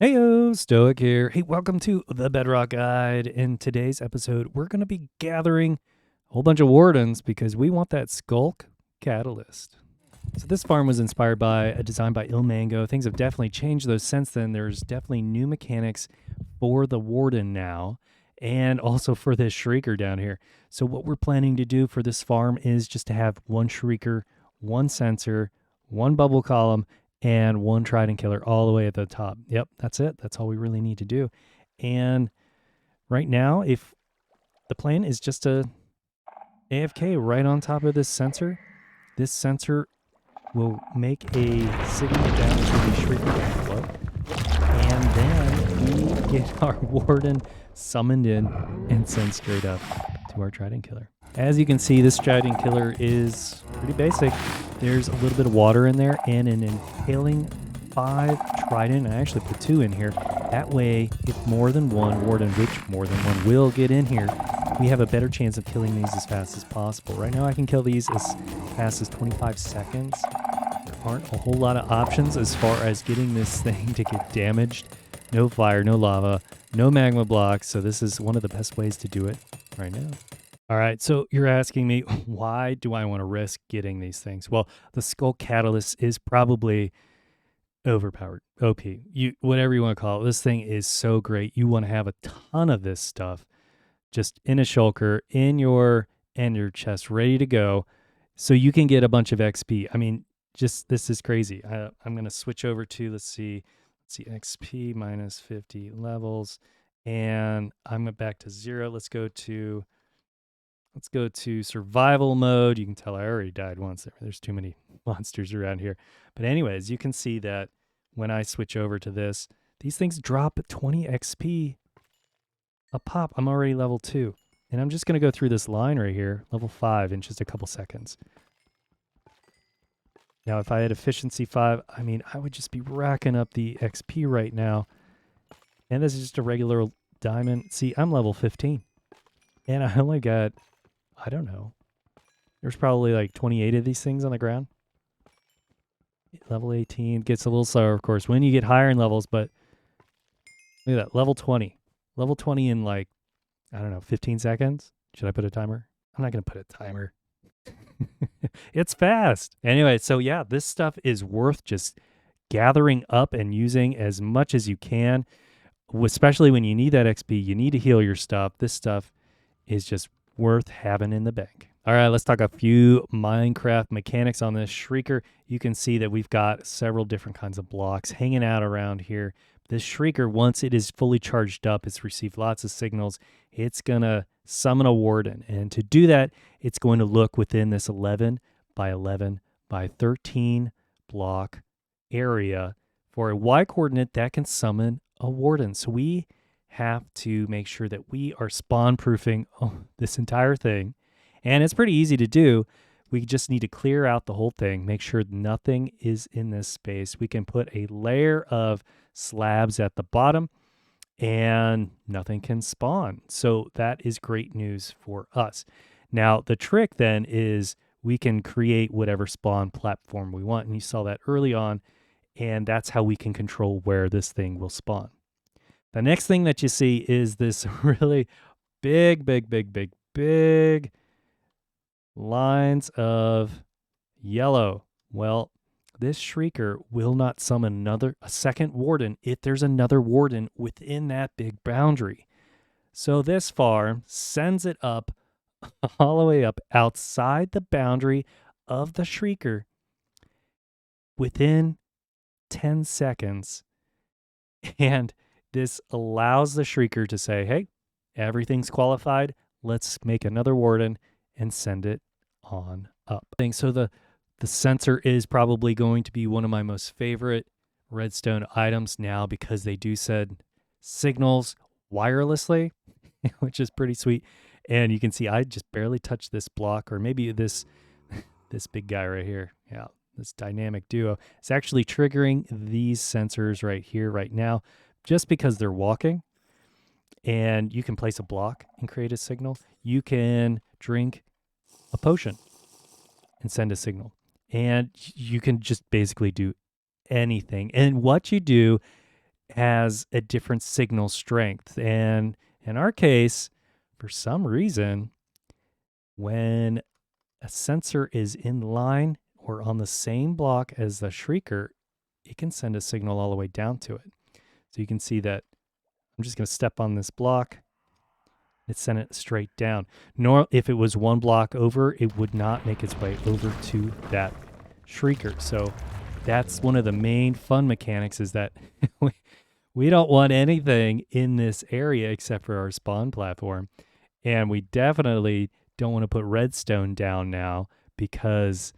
Heyo, Stoic here. Hey, welcome to the Bedrock Guide. In today's episode, we're going to be gathering a whole bunch of Wardens because we want that Sculk Catalyst. So this farm was inspired by a design by Ilmango. Things have definitely changed though since then. There's definitely new mechanics for the Warden now and also for this Shrieker down here. So what we're planning to do for this farm is just to have one Shrieker, one sensor, one bubble column, and one trident killer all the way at the top. Yep, that's it. That's all we really need to do. And right now, if the plan is just to AFK right on top of this sensor will make a signal down to the Shrieker down below. And then we get our Warden summoned in and sent straight up to our trident killer. As you can see, this trident killer is pretty basic. There's a little bit of water in there and an impaling 5 trident. I actually put 2 in here. That way, if more than one Warden, which more than one will get in here, we have a better chance of killing these as fast as possible. Right now, I can kill these as fast as 25 seconds. There aren't a whole lot of options as far as getting this thing to get damaged. No fire, no lava, no magma blocks. So this is one of the best ways to do it right now. All right, so you're asking me, why do I want to risk getting these things? Well, the Sculk Catalyst is probably overpowered, OP, whatever you want to call it. This thing is so great. You want to have a ton of this stuff just in a shulker, in your ender chest, ready to go, so you can get a bunch of XP. I mean, just this is crazy. I'm going to switch over to, let's see, XP minus 50 levels, and I'm back to 0. Let's go to survival mode. You can tell I already died once. There's too many monsters around here. But anyways, you can see that when I switch over to this, these things drop 20 XP a pop. I'm already level 2. And I'm just going to go through this line right here, level 5, in just a couple seconds. Now, if I had efficiency 5, I mean, I would just be racking up the XP right now. And this is just a regular diamond. See, I'm level 15. And I only got, I don't know, there's probably like 28 of these things on the ground. Level 18 gets a little slower, of course, when you get higher in levels, but look at that, level 20. Level 20 in like, I don't know, 15 seconds? Should I put a timer? I'm not going to put a timer. It's fast. Anyway, so yeah, this stuff is worth just gathering up and using as much as you can, especially when you need that XP. You need to heal your stuff. This stuff is just worth having in the bank. All right, let's talk a few Minecraft mechanics on this Shrieker. You can see that we've got several different kinds of blocks hanging out around here. This Shrieker, once it is fully charged up, it's received lots of signals, it's going to summon a Warden. And to do that, it's going to look within this 11 by 11 by 13 block area for a Y coordinate that can summon a Warden. So we have to make sure that we are spawn proofing this entire thing. And it's pretty easy to do. We just need to clear out the whole thing, make sure nothing is in this space. We can put a layer of slabs at the bottom and nothing can spawn. So that is great news for us. Now, the trick then is we can create whatever spawn platform we want. And you saw that early on. And that's how we can control where this thing will spawn. The next thing that you see is this really big lines of yellow. Well, this Shrieker will not summon a second Warden if there's another Warden within that big boundary. So this farm sends it up all the way up outside the boundary of the Shrieker within 10 seconds. And this allows the Shrieker to say, hey, everything's qualified. Let's make another Warden and send it on up. So the sensor is probably going to be one of my most favorite redstone items now because they do send signals wirelessly, which is pretty sweet. And you can see I just barely touched this block, or maybe this big guy right here. Yeah, this dynamic duo. It's actually triggering these sensors right here, right now, just because they're walking. And you can place a block and create a signal. You can drink a potion and send a signal. And you can just basically do anything. And what you do has a different signal strength. And in our case, for some reason, when a sensor is in line or on the same block as the shrieker, it can send a signal all the way down to it. So you can see that I'm just going to step on this block. It sent it straight down. Nor if it was one block over, it would not make its way over to that shrieker. So that's one of the main fun mechanics, is that we don't want anything in this area except for our spawn platform. And we definitely don't want to put redstone down now, because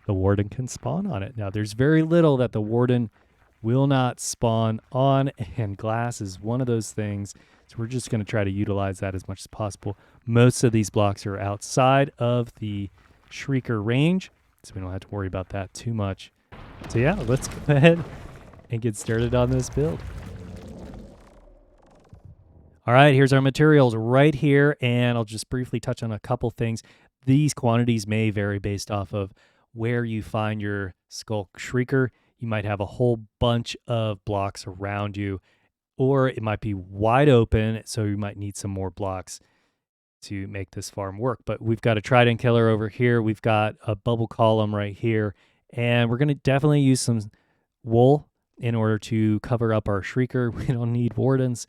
the warden can spawn on it. Now, there's very little that the warden will not spawn on, and glass is one of those things. So we're just going to try to utilize that as much as possible. Most of these blocks are outside of the shrieker range, so we don't have to worry about that too much. So yeah, let's go ahead and get started on this build. All right, here's our materials right here, and I'll just briefly touch on a couple things. These quantities may vary based off of where you find your Sculk Shrieker. You might have a whole bunch of blocks around you, or it might be wide open, so you might need some more blocks to make this farm work. But we've got a trident killer over here. We've got a bubble column right here, and we're going to definitely use some wool in order to cover up our shrieker. We don't need wardens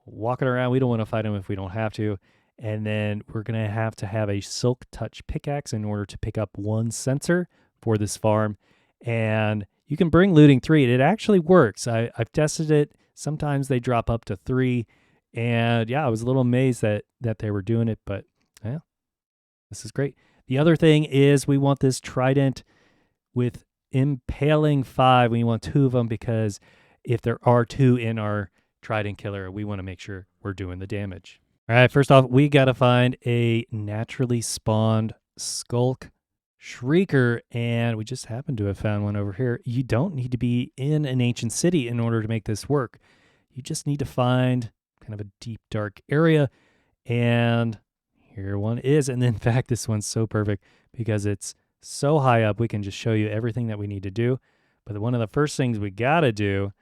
walking around. We don't want to fight them if we don't have to. And then we're going to have a silk touch pickaxe in order to pick up one sensor for this farm. And you can bring looting 3. It actually works. I've tested it. Sometimes they drop up to 3. And yeah, I was a little amazed that they were doing it, but yeah, this is great. The other thing is we want this trident with impaling 5. We want 2 of them, because if there are 2 in our trident killer, we want to make sure we're doing the damage. All right, first off, we got to find a naturally spawned Sculk Shrieker, and we just happen to have found one over here. You don't need to be in an ancient city in order to make this work. You just need to find kind of a deep, dark area, and here one is. And in fact, this one's so perfect because it's so high up, we can just show you everything that we need to do. But one of the first things we got to do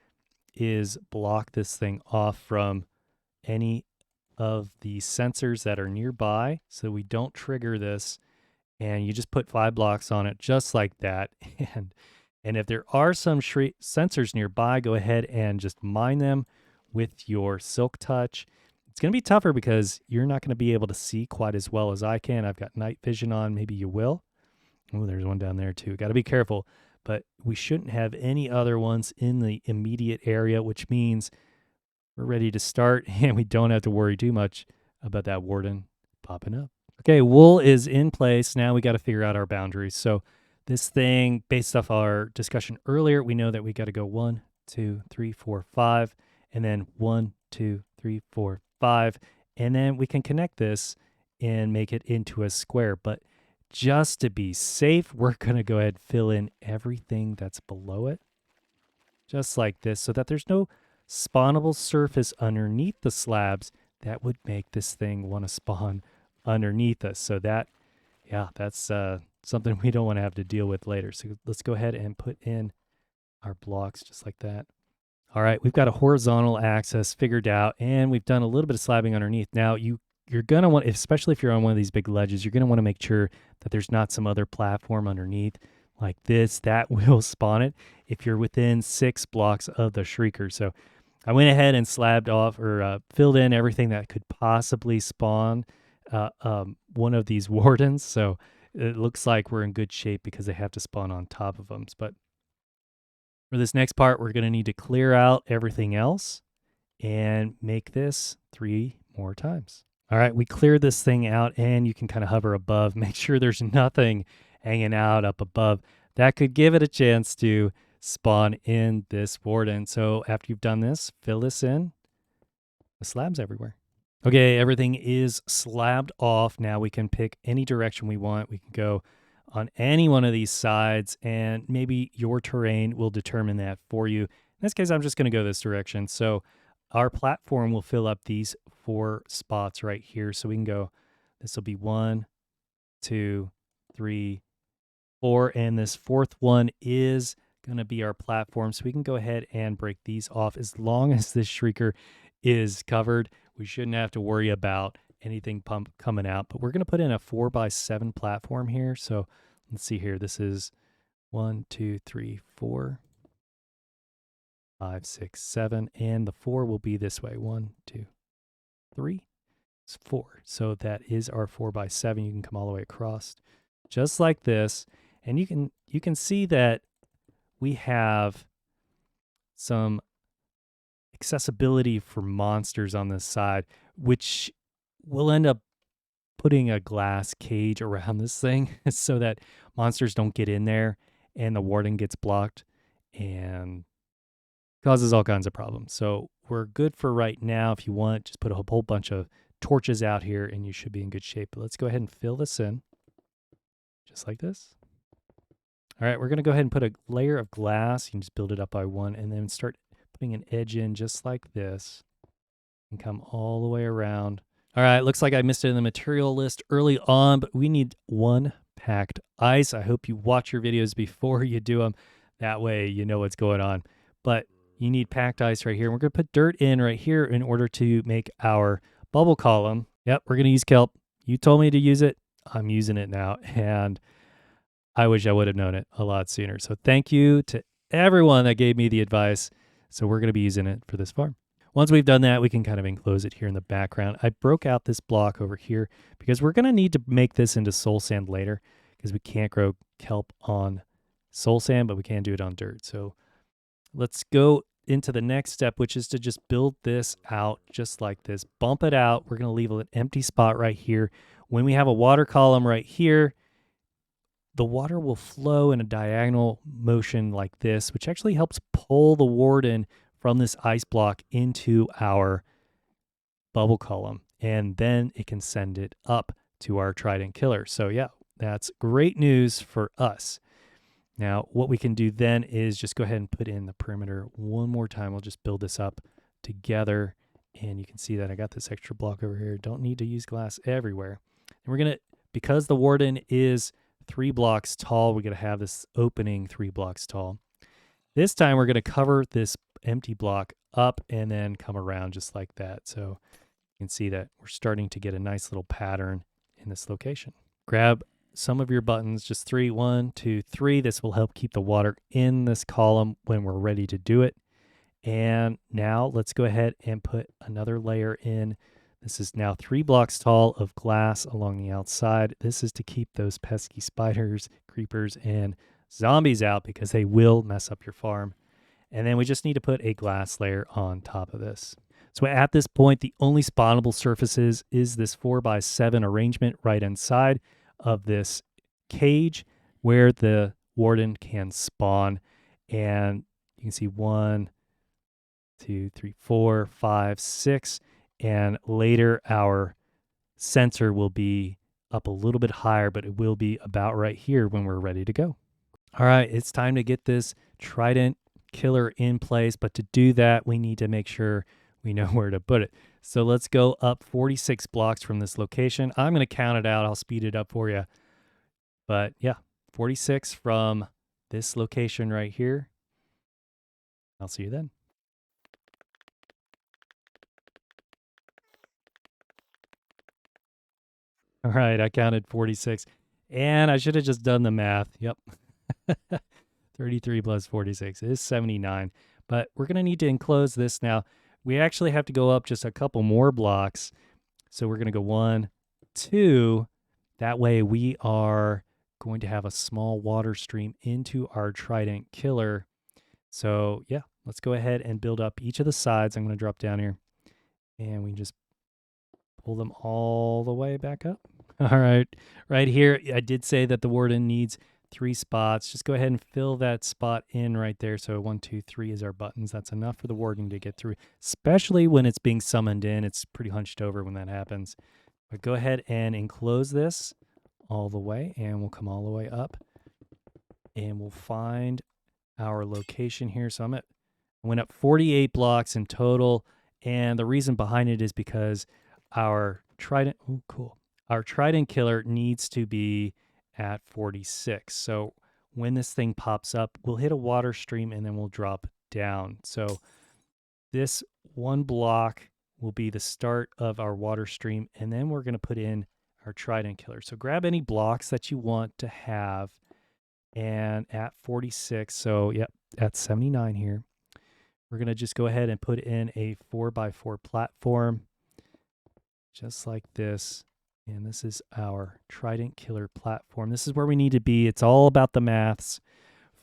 is block this thing off from any of the sensors that are nearby, so we don't trigger this. And you just put 5 blocks on it just like that. And if there are some sensors nearby, go ahead and just mine them with your silk touch. It's going to be tougher because you're not going to be able to see quite as well as I can. I've got night vision on. Maybe you will. Oh, there's one down there too. Got to be careful. But we shouldn't have any other ones in the immediate area, which means we're ready to start, and we don't have to worry too much about that warden popping up. Okay, wool is in place. Now we got to figure out our boundaries. So this thing, based off our discussion earlier, we know that we got to go 1, 2, 3, 4, 5, and then 1, 2, 3, 4, 5, and then we can connect this and make it into a square. But just to be safe, we're going to go ahead and fill in everything that's below it, just like this, so that there's no spawnable surface underneath the slabs that would make this thing want to spawn underneath us. So that, yeah, that's something we don't want to have to deal with later. So let's go ahead and put in our blocks just like that. All right, we've got a horizontal axis figured out, and we've done a little bit of slabbing underneath. Now, you're going to want, especially if you're on one of these big ledges, you're going to want to make sure that there's not some other platform underneath like this that will spawn it if you're within 6 blocks of the shrieker. So I went ahead and slabbed off, or filled in everything that could possibly spawn one of these wardens. So it looks like we're in good shape because they have to spawn on top of them. But for this next part, we're going to need to clear out everything else and make this 3 more times. All right, we cleared this thing out, and you can kind of hover above. Make sure there's nothing hanging out up above. That could give it a chance to spawn in this warden. So after you've done this, fill this in. The slabs everywhere. Okay, everything is slabbed off. Now we can pick any direction we want. We can go on any one of these sides, and maybe your terrain will determine that for you. In this case, I'm just going to go this direction. So our platform will fill up these 4 spots right here. So we can go, this will be 1, 2, 3, 4, and this 4th one is going to be our platform. So we can go ahead and break these off. As long as this shrieker is covered, we shouldn't have to worry about anything coming out. But we're going to put in a 4x7 platform here. So let's see here. This is 1, 2, 3, 4, 5, 6, 7. And the 4 will be this way. 1, 2, 3, 4. So that is our 4x7. You can come all the way across just like this. And you can see that we have some accessibility for monsters on this side, which will end up putting a glass cage around this thing so that monsters don't get in there and the warden gets blocked and causes all kinds of problems. So we're good for right now. If you want, just put a whole bunch of torches out here and you should be in good shape. But let's go ahead and fill this in just like this. All right, we're going to go ahead and put a layer of glass. You can just build it up by one and then start putting an edge in just like this and come all the way around. All right, looks like I missed it in the material list early on, but we need 1 packed ice. I hope you watch your videos before you do them. That way you know what's going on. But you need packed ice right here. We're going to put dirt in right here in order to make our bubble column. Yep, we're going to use kelp. You told me to use it. I'm using it now, and I wish I would have known it a lot sooner. So thank you to everyone that gave me the advice. So we're going to be using it for this farm. Once we've done that, we can kind of enclose it here in the background. I broke out this block over here because we're going to need to make this into soul sand later because we can't grow kelp on soul sand, but we can do it on dirt. So let's go into the next step, which is to just build this out just like this. Bump it out. We're going to leave an empty spot right here. When we have a water column right here, the water will flow in a diagonal motion like this, which actually helps pull the warden from this ice block into our bubble column. And then it can send it up to our trident killer. So yeah, that's great news for us. Now, what we can do then is just go ahead and put in the perimeter one more time. We'll just build this up together. And you can see that I got this extra block over here. Don't need to use glass everywhere. And we're going to, because the warden is 3 blocks tall, we're going to have this opening 3 blocks tall. This time we're going to cover this empty block up and then come around just like that. So you can see that we're starting to get a nice little pattern in this location. Grab some of your buttons, just 3, 1, 2, 3. This will help keep the water in this column when we're ready to do it. And now let's go ahead and put another layer in. This is now 3 blocks tall of glass along the outside. This is to keep those pesky spiders, creepers, and zombies out because they will mess up your farm. And then we just need to put a glass layer on top of this. So at this point, the only spawnable surfaces is this 4x7 arrangement right inside of this cage where the warden can spawn. And you can see 1, 2, 3, 4, 5, 6. And later our sensor will be up a little bit higher, but it will be about right here when we're ready to go. All right, it's time to get this trident killer in place. But to do that, we need to make sure we know where to put it. So let's go up 46 blocks from this location. I'm going to count it out. I'll speed it up for you. But yeah, 46 from this location right here. I'll see you then. All right, I counted 46. And I should have just done the math. Yep. 33 plus 46 is 79. But we're going to need to enclose this now. We actually have to go up just a couple more blocks. So we're going to go 1, 2. That way we are going to have a small water stream into our trident killer. So yeah, let's go ahead and build up each of the sides. I'm going to drop down here. And we can just pull them all the way back up. All right, right here, I did say that the warden needs 3 spots. Just go ahead and fill that spot in right there. So 1, 2, 3 is our buttons. That's enough for the warden to get through, especially when it's being summoned in. It's pretty hunched over when that happens. But go ahead and enclose this all the way, and we'll come all the way up. And we'll find our location here. So I went up 48 blocks in total, and the reason behind it is because our trident, our trident killer needs to be at 46. So when this thing pops up, we'll hit a water stream and then we'll drop down. So this one block will be the start of our water stream, and then we're going to put in our trident killer. So grab any blocks that you want to have, and at 46, so yep, at 79 here, we're going to just go ahead and put in a 4x4 platform, just like this. And this is our trident killer platform. This is where we need to be. It's all about the maths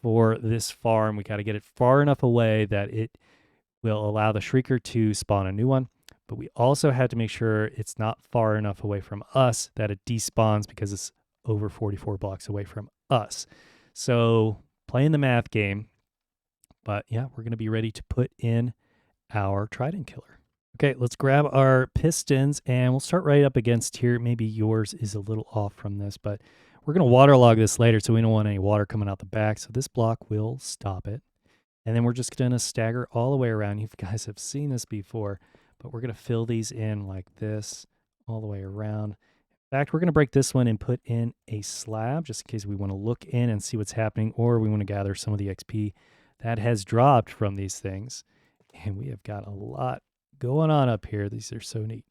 for this farm. We got to get it far enough away that it will allow the Shrieker to spawn a new one. But we also have to make sure it's not far enough away from us that it despawns, because it's over 44 blocks away from us. So playing the math game. But yeah, we're going to be ready to put in our trident killer. Okay, let's grab our pistons, and we'll start right up against here. Maybe yours is a little off from this, but we're going to waterlog this later, so we don't want any water coming out the back. So this block will stop it. And then we're just going to stagger all the way around. You guys have seen this before, but we're going to fill these in like this all the way around. In fact, we're going to break this one and put in a slab, just in case we want to look in and see what's happening, or we want to gather some of the XP that has dropped from these things. And we have got a lot going on up here. These are so neat.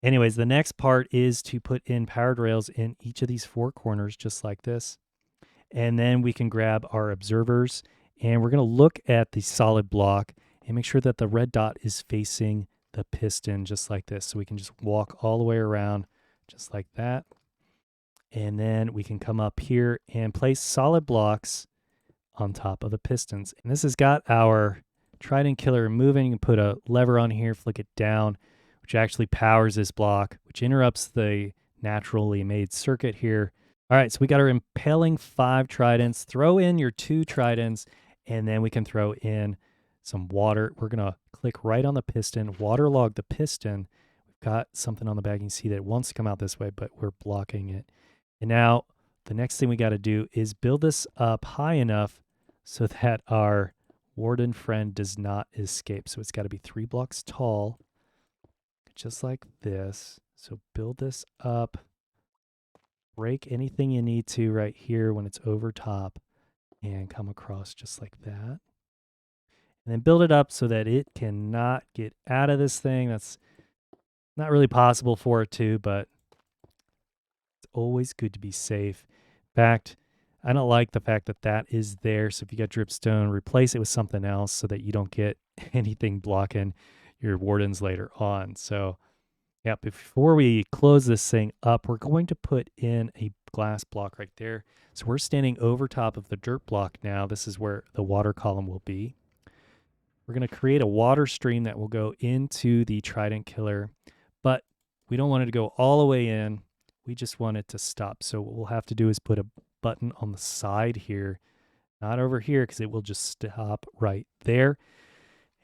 Anyways, the next part is to put in powered rails in each of these four corners, just like this. And then we can grab our observers, and we're going to look at the solid block and make sure that the red dot is facing the piston, just like this. So we can just walk all the way around, just like that. And then we can come up here and place solid blocks on top of the pistons. And this has got our trident killer moving. You can put a lever on here, flick it down, which actually powers this block, which interrupts the naturally made circuit here. All right, so we got our impaling 5 tridents. Throw in your 2 tridents, and then we can throw in some water. We're going to click right on the piston, waterlog the piston. We've got something on the back. You can see that it wants to come out this way, but we're blocking it. And now the next thing we got to do is build this up high enough so that our warden friend does not escape. So it's got to be 3 blocks tall, just like this. So build this up. Break anything you need to right here when it's over top, and come across just like that. And then build it up so that it cannot get out of this thing. That's not really possible for it to, but it's always good to be safe. In fact, I don't like the fact that that is there. So if you got dripstone, replace it with something else so that you don't get anything blocking your wardens later on. So yeah, before we close this thing up, we're going to put in a glass block right there. So we're standing over top of the dirt block now. This is where the water column will be. We're going to create a water stream that will go into the trident killer, but we don't want it to go all the way in. We just want it to stop. So what we'll have to do is put a button on the side here, not over here, because it will just stop right there.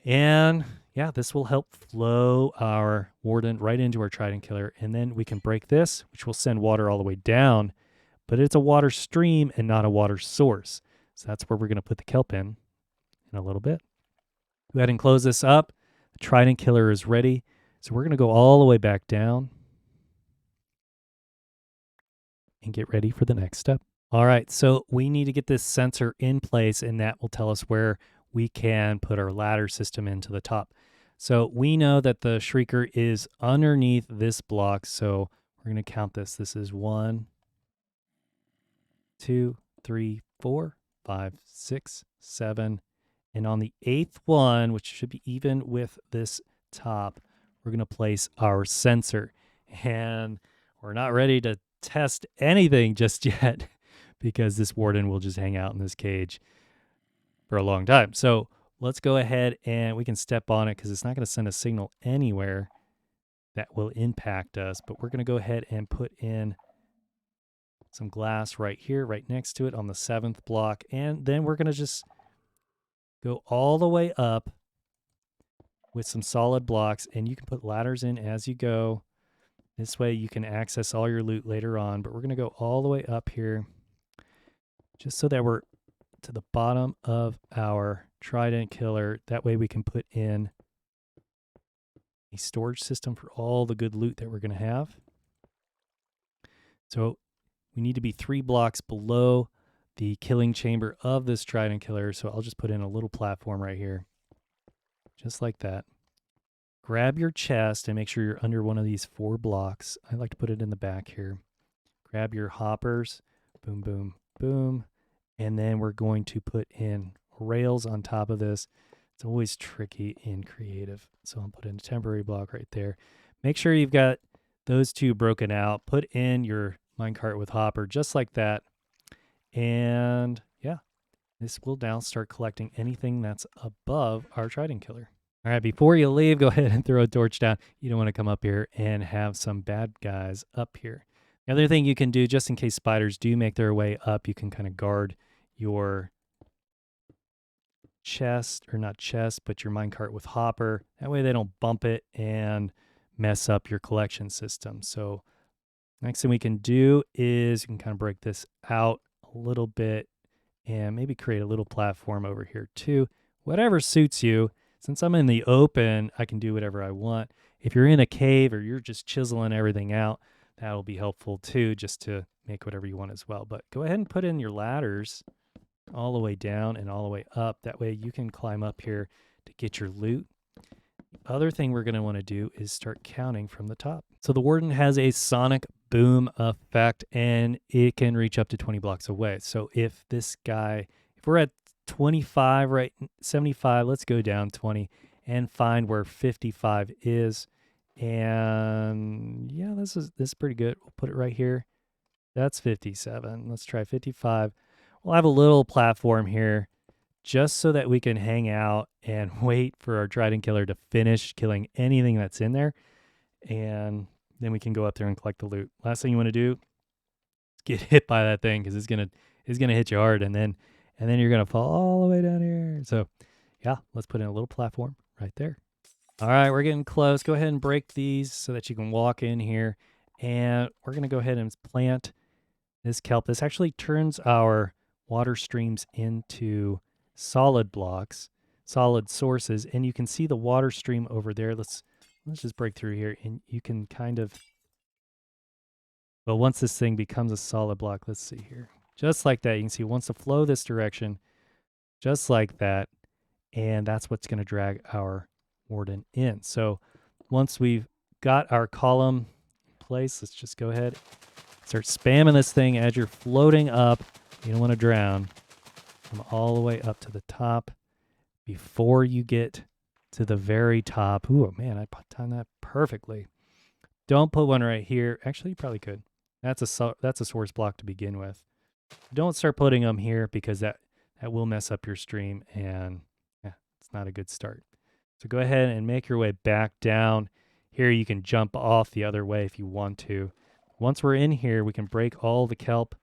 And yeah, this will help flow our warden right into our trident killer. And then we can break this, which will send water all the way down, but it's a water stream and not a water source. So that's where we're going to put the kelp in a little bit. Go ahead and close this up. The trident killer is ready. So we're going to go all the way back down and get ready for the next step. All right, so we need to get this sensor in place, and that will tell us where we can put our ladder system into the top. So we know that the Shrieker is underneath this block, so we're going to count this. This is 1, 2, 3, 4, 5, 6, 7. And on the 8th one, which should be even with this top, we're going to place our sensor. And we're not ready to test anything just yet because this warden will just hang out in this cage for a long time. So let's go ahead and we can step on it because it's not going to send a signal anywhere that will impact us. But we're going to go ahead and put in some glass right here, right next to it on the 7th block. And then we're going to just go all the way up with some solid blocks, and you can put ladders in as you go. This way you can access all your loot later on, but we're going to go all the way up here just so that we're to the bottom of our trident killer. That way we can put in a storage system for all the good loot that we're going to have. So we need to be 3 blocks below the killing chamber of this trident killer. So I'll just put in a little platform right here, just like that. Grab your chest and make sure you're under one of these 4 blocks. I like to put it in the back here. Grab your hoppers, boom, boom, boom. And then we're going to put in rails on top of this. It's always tricky in creative. So I'll put in a temporary block right there. Make sure you've got those 2 broken out. Put in your minecart with hopper just like that. And yeah, this will now start collecting anything that's above our trident killer. All right, before you leave, go ahead and throw a torch down. You don't want to come up here and have some bad guys up here. The other thing you can do, just in case spiders do make their way up, you can kind of guard your chest, or not chest, but your minecart with hopper. That way they don't bump it and mess up your collection system. So next thing we can do is you can kind of break this out a little bit and maybe create a little platform over here too. Whatever suits you. Since I'm in the open, I can do whatever I want. If you're in a cave or you're just chiseling everything out, that'll be helpful too, just to make whatever you want as well. But go ahead and put in your ladders all the way down and all the way up. That way you can climb up here to get your loot. The other thing we're going to want to do is start counting from the top. So the Warden has a sonic boom effect, and it can reach up to 20 blocks away. So if this guy, if we're at 25, right, 75, let's go down 20 and find where 55 is. And yeah, this is pretty good. We'll put it right here. That's 57. Let's try 55. We'll have a little platform here just so that we can hang out and wait for our trident killer to finish killing anything that's in there. And then we can go up there and collect the loot. Last thing you want to do is get hit by that thing, because it's gonna hit you hard, and then you're gonna fall all the way down here. So yeah, let's put in a little platform right there. All right, we're getting close. Go ahead and break these so that you can walk in here. And we're going to go ahead and plant this kelp. This actually turns our water streams into solid blocks, solid sources. And you can see the water stream over there. Let's just break through here. And you can kind of, well, once this thing becomes a solid block, let's see here. Just like that, you can see it wants to flow this direction, just like that. And that's what's going to drag our Warden in. So once we've got our column in place, let's just go ahead, start spamming this thing as you're floating up. You don't want to drown. Come all the way up to the top before you get to the very top. Ooh, man, I timed that perfectly. Don't put one right here. Actually, you probably could. That's a source block to begin with. Don't start putting them here, because that will mess up your stream, and yeah, it's not a good start. So go ahead and make your way back down. Here you can jump off the other way if you want to. Once we're in here, we can break all the kelp.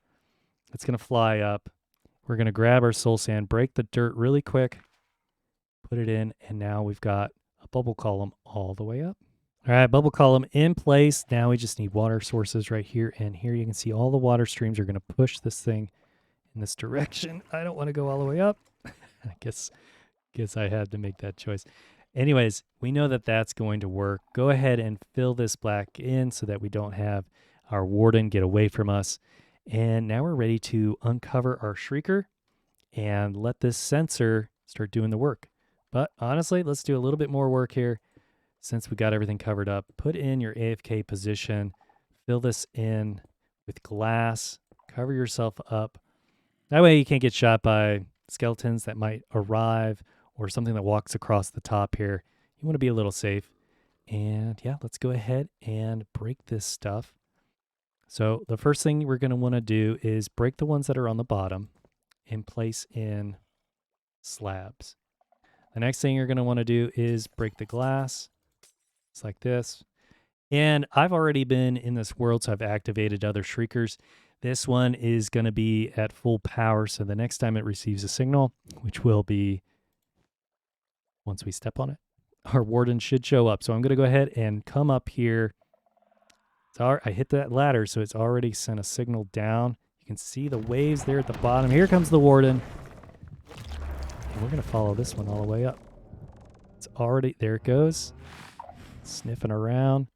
It's going to fly up. We're going to grab our soul sand, break the dirt really quick, put it in, and now we've got a bubble column all the way up. All right, bubble column in place. Now we just need water sources right here, and here you can see all the water streams are going to push this thing in this direction. I don't want to go all the way up. I guess I had to make that choice. Anyways, we know that that's going to work. Go ahead and fill this black in so that we don't have our Warden get away from us. And now we're ready to uncover our Shrieker and let this sensor start doing the work. But honestly, let's do a little bit more work here since we got everything covered up. Put in your AFK position, fill this in with glass, cover yourself up. That way you can't get shot by skeletons that might arrive or something that walks across the top here. You want to be a little safe. And yeah, let's go ahead and break this stuff. So the first thing we're going to want to do is break the ones that are on the bottom and place in slabs. The next thing you're going to want to do is break the glass. It's like this. And I've already been in this world, so I've activated other Shriekers. This one is going to be at full power, so the next time it receives a signal, which will be once we step on it, our Warden should show up. So I'm going to go ahead and come up here. I hit that ladder, so it's already sent a signal down. You can see the waves there at the bottom. Here comes the Warden. And we're going to follow this one all the way up. It's already, there it goes. Sniffing around.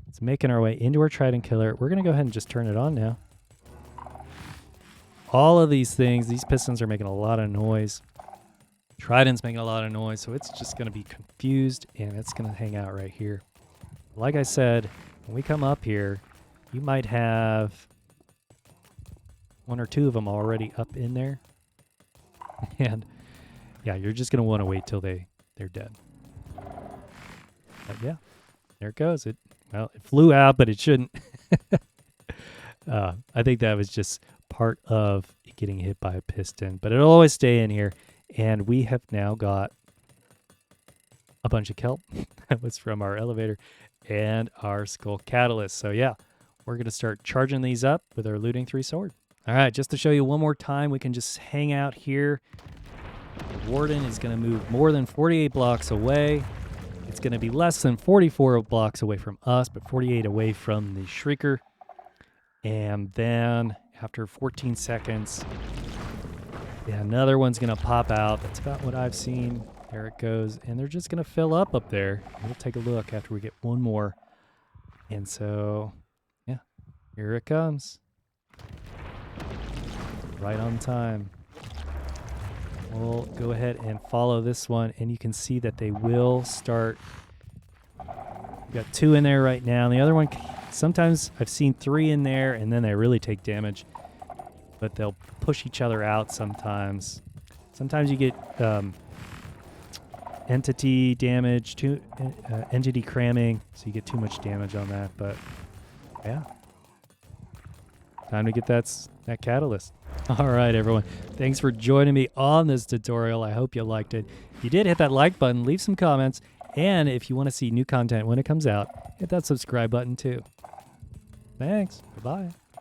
It's making our way into our Trident Killer. We're going to go ahead and just turn it on now. all of these things, these pistons are making a lot of noise. Trident's making a lot of noise, so it's just going to be confused, and it's going to hang out right here. Like I said, when we come up here, you might have 1 or 2 of them already up in there. And yeah, you're just going to want to wait till they're dead. But yeah, there it goes. It flew out, but it shouldn't. I think that was just part of it getting hit by a piston, but it'll always stay in here. And we have now got a bunch of kelp. That was from our elevator and our Sculk Catalyst. So yeah, we're going to start charging these up with our looting 3 sword. All right, just to show you one more time, we can just hang out here. The Warden is going to move more than 48 blocks away. It's going to be less than 44 blocks away from us, but 48 away from the Shrieker. And then after 14 seconds, yeah, another one's going to pop out. That's about what I've seen. There it goes. And they're just going to fill up there. We'll take a look after we get one more. And so, yeah, here it comes. Right on time. We'll go ahead and follow this one, and you can see that they will start. We've got 2 in there right now. And the other one, sometimes I've seen 3 in there, and then they really take damage. But they'll push each other out sometimes. Sometimes you get entity damage, entity cramming, so you get too much damage on that. But yeah, time to get that catalyst. All right, everyone. Thanks for joining me on this tutorial. I hope you liked it. If you did, hit that like button, leave some comments, and if you want to see new content when it comes out, hit that subscribe button too. Thanks. Bye-bye.